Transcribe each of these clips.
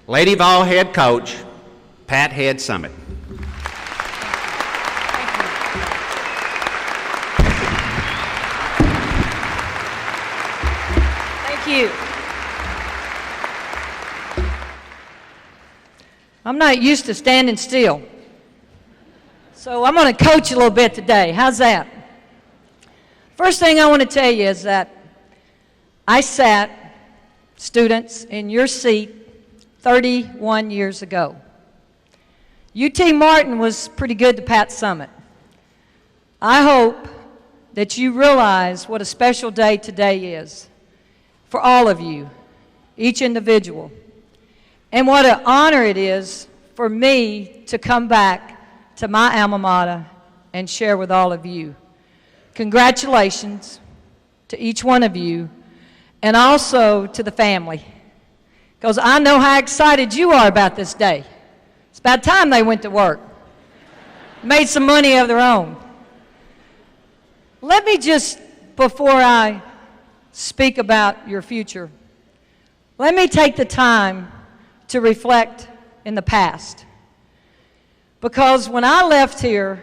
Lady Vol head coach, Pat Head Summitt. Thank you. I'm not used to standing still, so I'm going to coach a little bit today. How's that? First thing I want to tell you is that I sat, students, in your seat 31 years ago. UT Martin was pretty good to Pat Summitt. I hope that you realize what a special day today is for all of you, each individual, and what an honor it is for me to come back to my alma mater and share with all of you. Congratulations to each one of you, and also to the family, because I know how excited you are about this day. It's about time they went to work, made some money of their own. Let me just, before I speak about your future, let me take the time to reflect in the past. Because when I left here,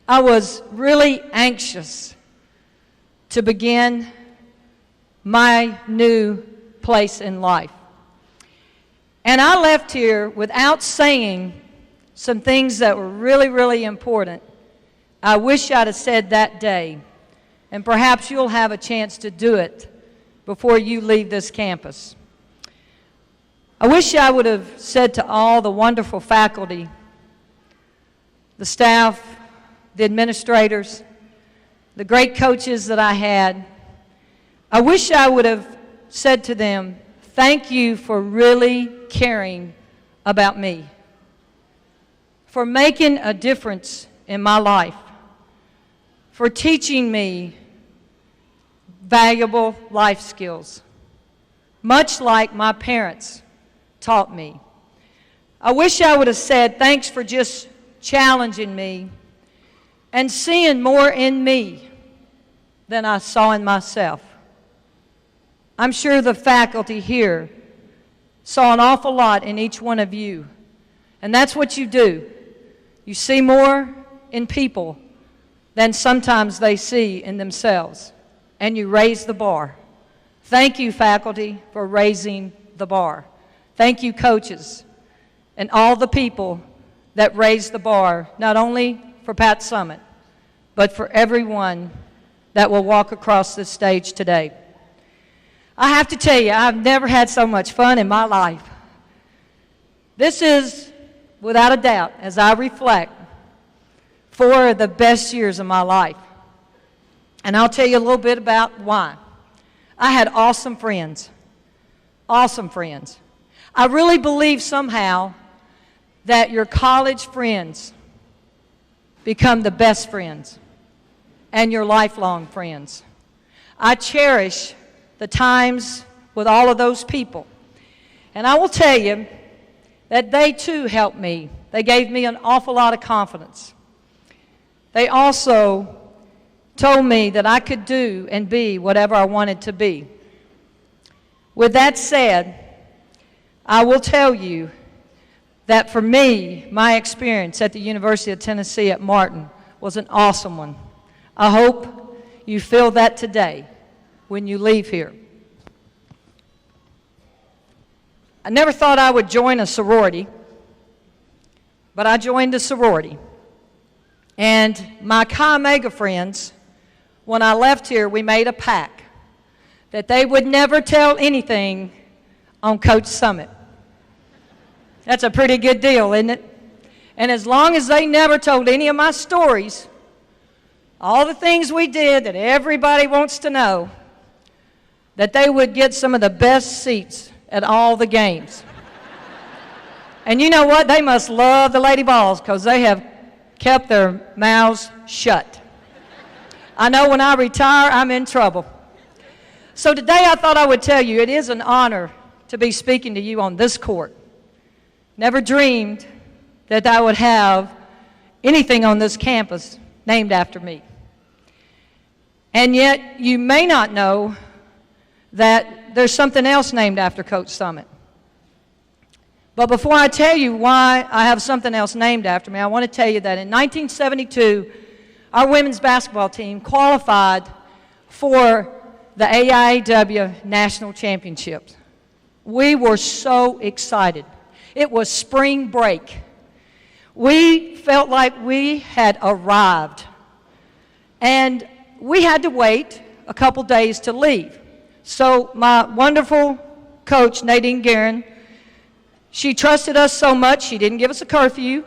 I was really anxious to begin my new place in life. And I left here without saying some things that were really, really important. I wish I'd have said that day, and perhaps you'll have a chance to do it before you leave this campus. I wish I would have said to all the wonderful faculty, the staff, the administrators, the great coaches that I had, I wish I would have said to them, thank you for really caring about me, for making a difference in my life, for teaching me valuable life skills, much like my parents taught me. I wish I would have said thanks for just challenging me and seeing more in me than I saw in myself. I'm sure the faculty here saw an awful lot in each one of you, and that's what you do. You see more in people than sometimes they see in themselves, and you raise the bar. Thank you, faculty, for raising the bar. Thank you, coaches, and all the people that raised the bar, not only for Pat Summitt, but for everyone that will walk across this stage today. I have to tell you, I've never had so much fun in my life. This is, without a doubt, as I reflect, 4 of the best years of my life. And I'll tell you a little bit about why. I had awesome friends. Awesome friends. I really believe somehow that your college friends become the best friends and your lifelong friends. I cherish the times with all of those people. And I will tell you that they too helped me. They gave me an awful lot of confidence. They also told me that I could do and be whatever I wanted to be. With that said, I will tell you that for me, my experience at the University of Tennessee at Martin was an awesome one. I hope you feel that today when you leave here. I never thought I would join a sorority, but I joined a sorority. And my Chi Omega friends, when I left here, we made a pact that they would never tell anything on Coach Summitt. That's a pretty good deal, isn't it? And as long as they never told any of my stories, all the things we did that everybody wants to know, that they would get some of the best seats at all the games. And you know what? They must love the Lady Vols because they have kept their mouths shut. I know when I retire, I'm in trouble. So today I thought I would tell you it is an honor to be speaking to you on this court. Never dreamed that I would have anything on this campus named after me. And yet you may not know that there's something else named after Coach Summitt. But before I tell you why I have something else named after me, I want to tell you that in 1972, our women's basketball team qualified for the AIAW National Championships. We were so excited. It was spring break. We felt like we had arrived. And we had to wait a couple days to leave. So my wonderful coach, Nadine Guerin, she trusted us so much, she didn't give us a curfew.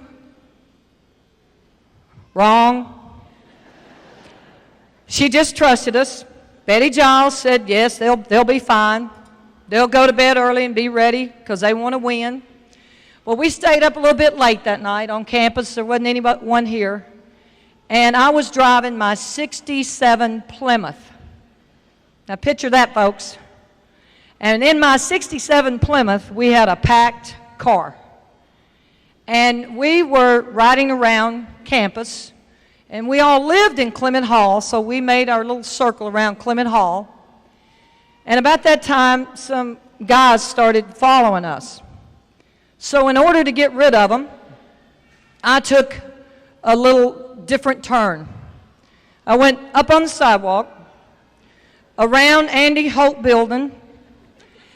Wrong. She just trusted us. Betty Giles said, yes, they'll be fine. They'll go to bed early and be ready because they want to win. Well, we stayed up a little bit late that night on campus. There wasn't anyone here. And I was driving my 67 Plymouth. Now picture that, folks. And in my 67 Plymouth, we had a packed car. And we were riding around campus, and we all lived in Clement Hall, so we made our little circle around Clement Hall. And about that time, some guys started following us. So in order to get rid of them, I took a little different turn. I went up on the sidewalk, around Andy Holt building.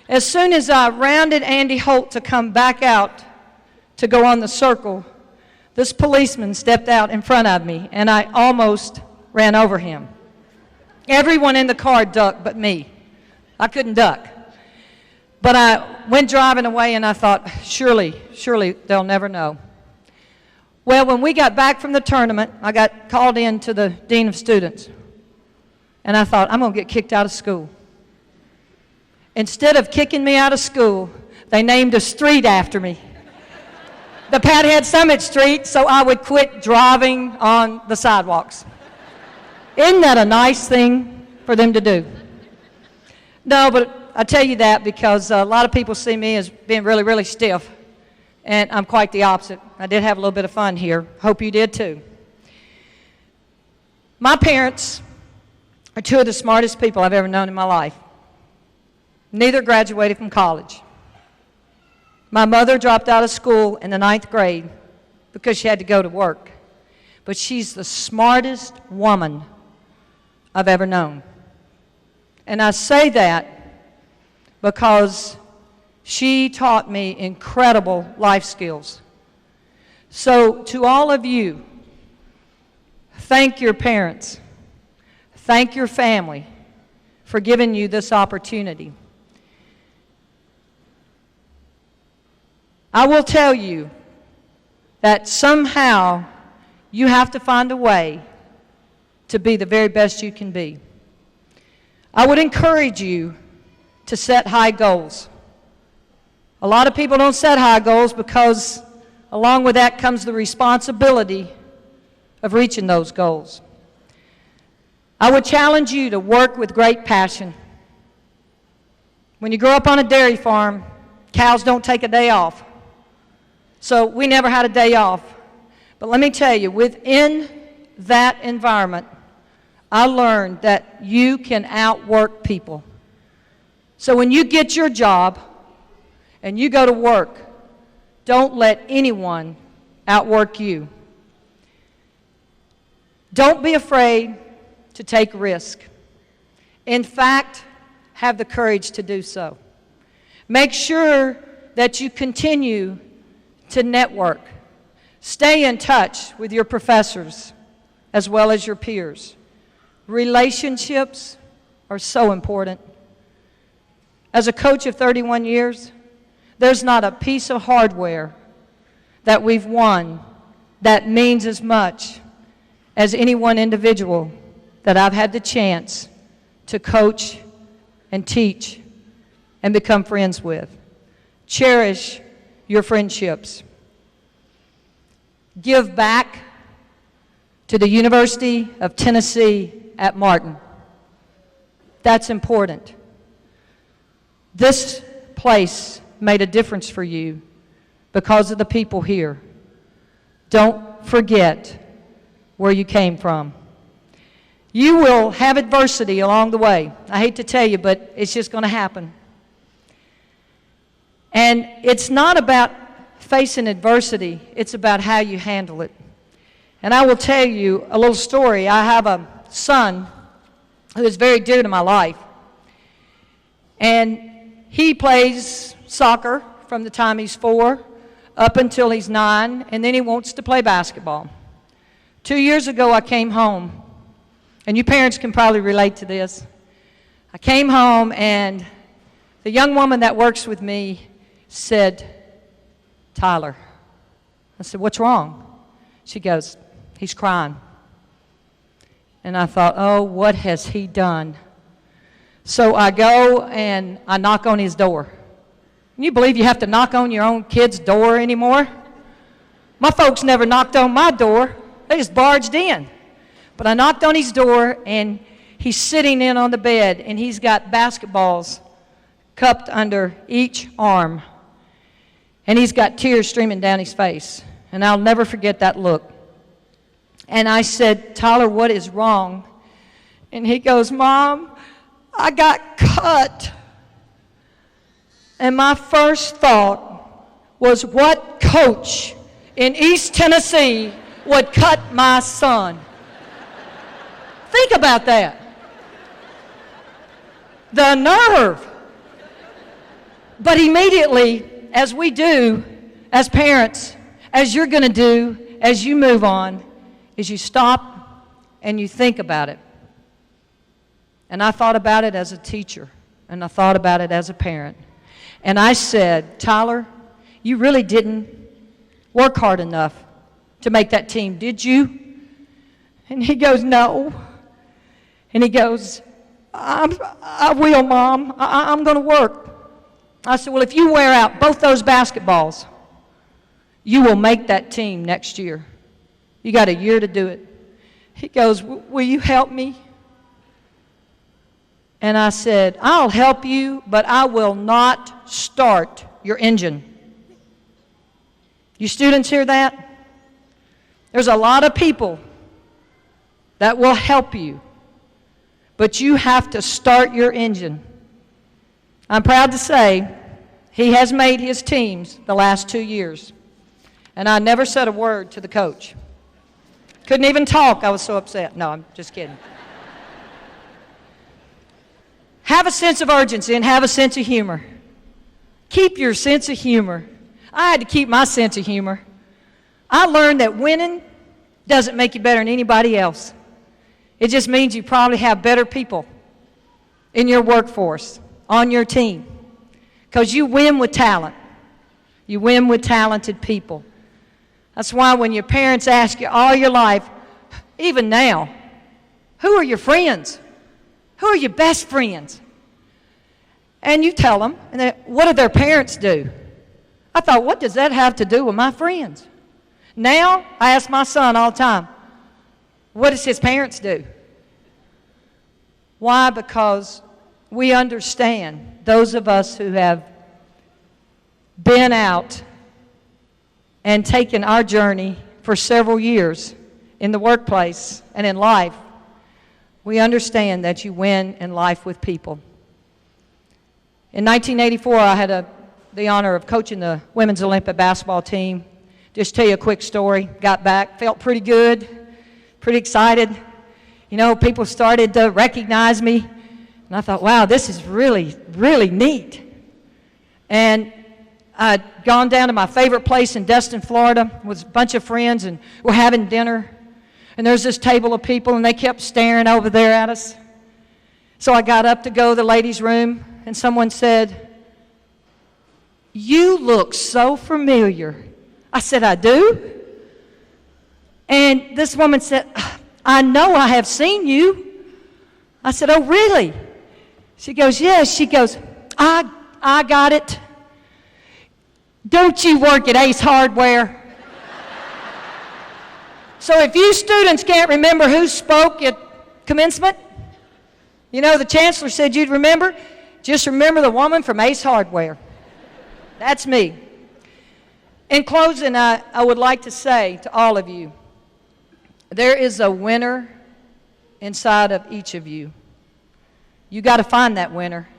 As soon as I rounded Andy Holt to come back out to go on the circle, this policeman stepped out in front of me, and I almost ran over him. Everyone in the car ducked but me. I couldn't duck. But I went driving away, and I thought, surely they'll never know. Well, when we got back from the tournament, I got called in to the dean of students, and I thought, I'm going to get kicked out of school. Instead of kicking me out of school, they named a street after me. The Pathead Summitt Street, so I would quit driving on the sidewalks. Isn't that a nice thing for them to do? No, but I tell you that because a lot of people see me as being really, really stiff, and I'm quite the opposite. I did have a little bit of fun here. Hope you did too. My parents are two of the smartest people I've ever known in my life. Neither graduated from college. My mother dropped out of school in the 9th grade because she had to go to work. But she's the smartest woman I've ever known. And I say that because she taught me incredible life skills. So to all of you, thank your parents, thank your family for giving you this opportunity. I will tell you that somehow you have to find a way to be the very best you can be. I would encourage you to set high goals. A lot of people don't set high goals because along with that comes the responsibility of reaching those goals. I would challenge you to work with great passion. When you grow up on a dairy farm, cows don't take a day off. So we never had a day off. But let me tell you, within that environment, I learned that you can outwork people. So when you get your job and you go to work, don't let anyone outwork you. Don't be afraid to take risk. In fact, have the courage to do so. Make sure that you continue to network. Stay in touch with your professors as well as your peers. Relationships are so important. As a coach of 31 years, there's not a piece of hardware that we've won that means as much as any one individual that I've had the chance to coach and teach and become friends with. Cherish your friendships. Give back to the University of Tennessee at Martin. That's important. This place made a difference for you because of the people here. Don't forget where you came from. You will have adversity along the way. I hate to tell you, but it's just going to happen. And it's not about facing adversity, it's about how you handle it. And I will tell you a little story. I have a son who is very dear to my life. And he plays soccer from the time he's 4 up until he's 9, and then he wants to play basketball. 2 years ago, I came home, and you parents can probably relate to this. I came home, and the young woman that works with me said, "Tyler." I said, "What's wrong?" She goes, "He's crying." And I thought, oh, what has he done? So I go and I knock on his door. Can you believe you have to knock on your own kid's door anymore? My folks never knocked on my door. They just barged in. But I knocked on his door, and he's sitting in on the bed, and he's got basketballs cupped under each arm. And he's got tears streaming down his face. And I'll never forget that look. And I said, "Tyler, what is wrong?" And he goes, "Mom, I got cut." And my first thought was, what coach in East Tennessee would cut my son? Think about that. The nerve. But immediately, as we do, as parents, as you're going to do, as you move on, is you stop and you think about it. And I thought about it as a teacher, and I thought about it as a parent. And I said, "Tyler, you really didn't work hard enough to make that team, did you?" And he goes, "No." And he goes, I will, Mom. I'm going to work." I said, "Well, if you wear out both those basketballs, you will make that team next year. You got a year to do it." He goes, "Will you help me?" And I said, "I'll help you, but I will not start your engine." You students hear that? There's a lot of people that will help you, but you have to start your engine. I'm proud to say he has made his teams the last 2 years, and I never said a word to the coach. Couldn't even talk, I was so upset. No, I'm just kidding. Have a sense of urgency and have a sense of humor. Keep your sense of humor. I had to keep my sense of humor. I learned that winning doesn't make you better than anybody else. It just means you probably have better people in your workforce, on your team, because you win with talent. You win with talented people. That's why when your parents ask you all your life, even now, who are your friends? Who are your best friends? And you tell them, and then, what do their parents do? I thought, what does that have to do with my friends? Now, I ask my son all the time, what does his parents do? Why? Because we understand, those of us who have been out and taken our journey for several years in the workplace and in life, we understand that you win in life with people. In 1984, I had the honor of coaching the women's Olympic basketball team. Just tell you a quick story. Got back, felt pretty good, pretty excited. You know, people started to recognize me, and I thought, wow, this is really, really neat. And I'd gone down to my favorite place in Destin, Florida, with a bunch of friends, and we're having dinner. And there's this table of people, and they kept staring over there at us. So I got up to go to the ladies' room, and someone said, "You look so familiar." I said, "I do?" And this woman said, "I know I have seen you." I said, "Oh, really?" She goes, "Yes." She goes, I got it. Don't you work at Ace Hardware?" So if you students can't remember who spoke at commencement, you know, the chancellor said you'd remember, just remember the woman from Ace Hardware. That's me. In closing, I would like to say to all of you, there is a winner inside of each of you. You got to find that winner.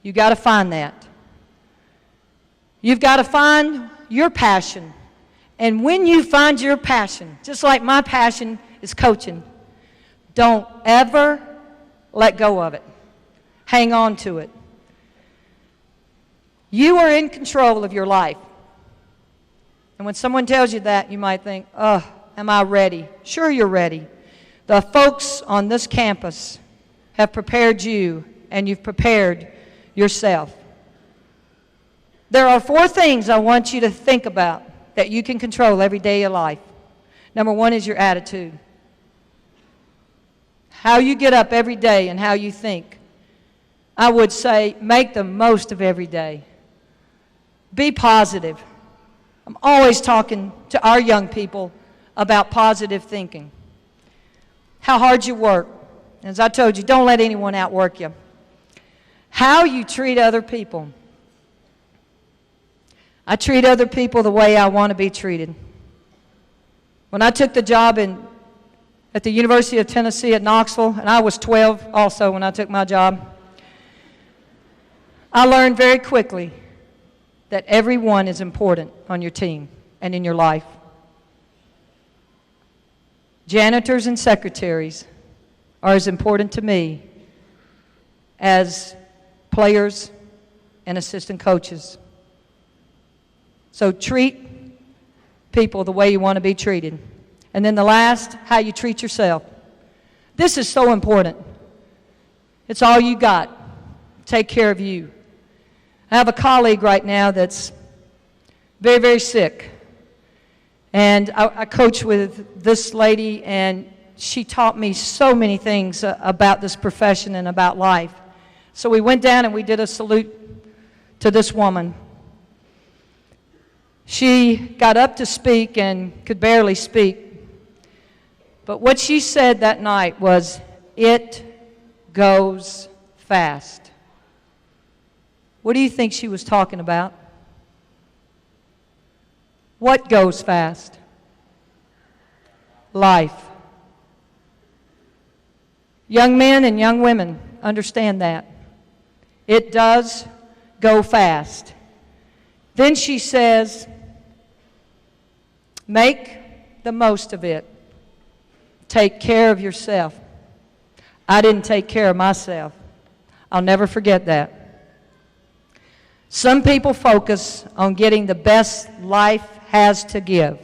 You got to find that. You've got to find your passion. And when you find your passion, just like my passion is coaching, don't ever let go of it. Hang on to it. You are in control of your life. And when someone tells you that, you might think, oh, am I ready? Sure, you're ready. The folks on this campus have prepared you, and you've prepared yourself. There are 4 things I want you to think about that you can control every day of your life. Number 1 is your attitude. How you get up every day and how you think. I would say make the most of every day. Be positive. I'm always talking to our young people about positive thinking. How hard you work. As I told you, don't let anyone outwork you. How you treat other people. I treat other people the way I want to be treated. When I took the job at the University of Tennessee at Knoxville, and I was 12 also when I took my job, I learned very quickly that everyone is important on your team and in your life. Janitors and secretaries are as important to me as players and assistant coaches. So treat people the way you want to be treated. And then the last, how you treat yourself. This is so important. It's all you got. Take care of you. I have a colleague right now that's very, very sick. And I coach with this lady, and she taught me so many things about this profession and about life. So we went down and we did a salute to this woman. She got up to speak and could barely speak. But what she said that night was, "It goes fast." What do you think she was talking about? What goes fast? Life. Young men and young women, understand that. It does go fast. Then she says, make the most of it. Take care of yourself. I didn't take care of myself. I'll never forget that. Some people focus on getting the best life has to give.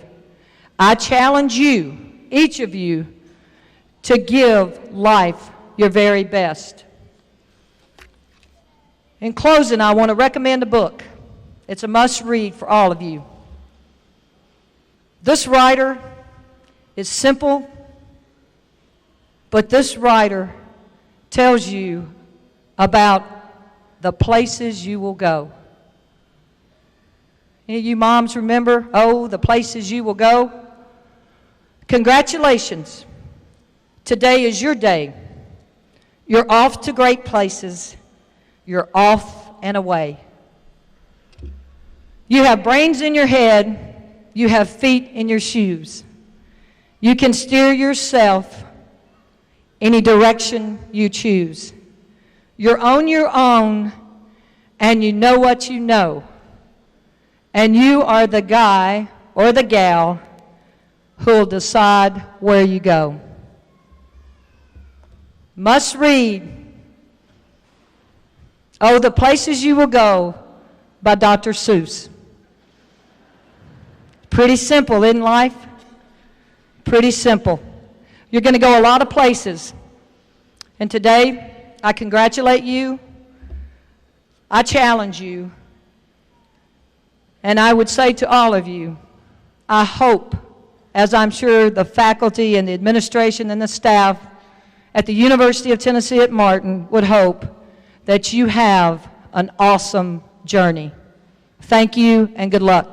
I challenge you, each of you, to give life your very best. In closing, I want to recommend a book. It's a must-read for all of you. This writer is simple, but this writer tells you about the places you will go. Any of you moms remember, oh, the places you will go? Congratulations. Today is your day. You're off to great places. You're off and away. You have brains in your head. You have feet in your shoes. You can steer yourself any direction you choose. You're on your own, and you know what you know. And you are the guy or the gal who will decide where you go. Must read, Oh, the Places You Will Go by Dr. Seuss. Pretty simple, isn't life? Pretty simple. You're going to go a lot of places. And today, I congratulate you. I challenge you. And I would say to all of you, I hope, as I'm sure the faculty and the administration and the staff at the University of Tennessee at Martin would hope, that you have an awesome journey. Thank you and good luck.